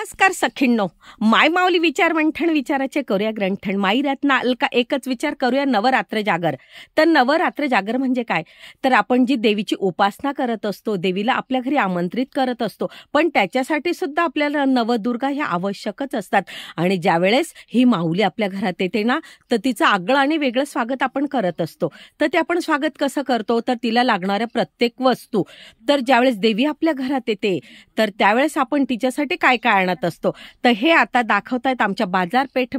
नमस्कार सखींनो, माय माऊली विचार मंथन विचाराचे करूया ग्रंथन. माई रत्ना अलका एकच विचार करूया नवरात्र जागर. तर नवरात्र जागर म्हणजे काय, तर आपण जी देवीची उपासना करत असतो, देवीला आपल्या घरी आमंत्रित करत असतो, पण त्याच्यासाठी सुद्धा आपल्याला नवदुर्गा ह्या आवश्यकच असतात. आणि ज्यावेळेस ही माऊली आपल्या घरात येते ना, तर तिचं आगळं आणि वेगळं स्वागत आपण करत असतो. तर ते आपण स्वागत कसं करतो, तर तिला लागणाऱ्या प्रत्येक वस्तू, तर ज्यावेळेस देवी आपल्या घरात येते तर त्यावेळेस आपण तिच्यासाठी काय काय आणत असतो, तर हे आता दाखवतायत आमच्या बाजारपेठ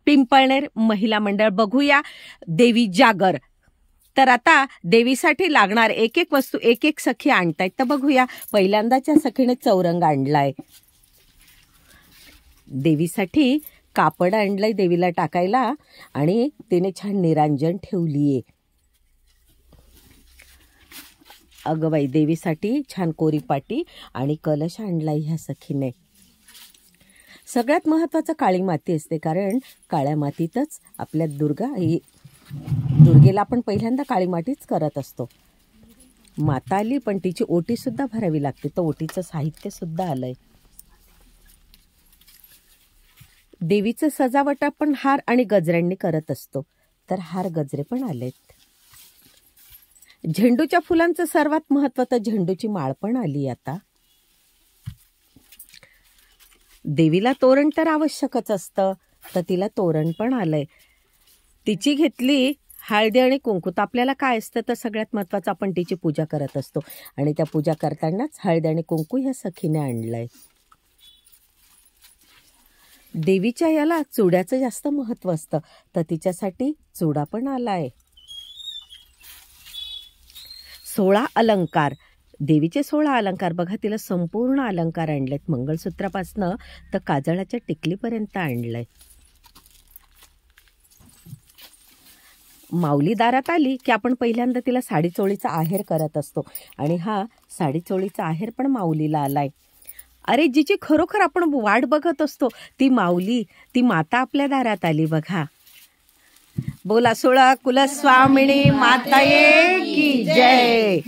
पिंपळनेर महिला मंडळ. बघूया देवी जागर. तर आता देवीसाठी लागणार एक एक वस्तू एक एक सखी आणतायत. तर बघूया, पहिल्यांदाच्या सखीने चौरंग आणलाय, देवीसाठी कापड आणलंय देवीला टाकायला, आणि तिने छान निरांजन ठेवलीये. अगं बाई, देवीसाठी छान कोरीपाटी आणि कलश आणलाय ह्या सखीने. सगळ्यात महत्त्वाचं काळी माती असते, कारण काळ्या मातीतच आपल्या दुर्गेला आपण पहिल्यांदा काळी मातीच करत असतो. माता आली, पण तिची ओटी सुद्धा भरावी लागते, तर ओटीचं साहित्य सुद्धा आलंय. देवीचं सजावट आपण हार आणि गजऱ्यांनी करत असतो, तर हार गजरे पण आलेत. झेंडूच्या फुलांचं सर्वात महत्त्व, तर झेंडूची माळ पण आली. आता देवीला तोरण तर आवश्यकच असतं, तर तिला तोरण पण आलंय. तिची घेतली हळदी आणि कुंकू. तर आपल्याला काय असतं, तर सगळ्यात महत्त्वाचं आपण तिची पूजा करत असतो, आणि त्या पूजा करतानाच हळदी आणि कुंकू ह्या सखीने आणलंय. देवीच्या याला चुड्याचं जास्त महत्त्व असतं, तर तिच्यासाठी चुडा पण आलाय. 16 अलंकार, देवीचे 16 अलंकार बघा, तिला संपूर्ण अलंकार आणलेत, मंगळसूत्रापासनं तर काजळाच्या टिकलीपर्यंत आणलंय. माऊली दारात आली की आपण पहिल्यांदा तिला साडी चोळीचा आहेर करत असतो, आणि हा साडी चोळीचा आहेर पण माऊलीला आलाय. अरे, जिची खरोखर आपण वाट बघत असतो, ती माऊली, ती माता आपल्या दारात आली बघा. बोला सोळा कुलस्वामिनी माताये की जय.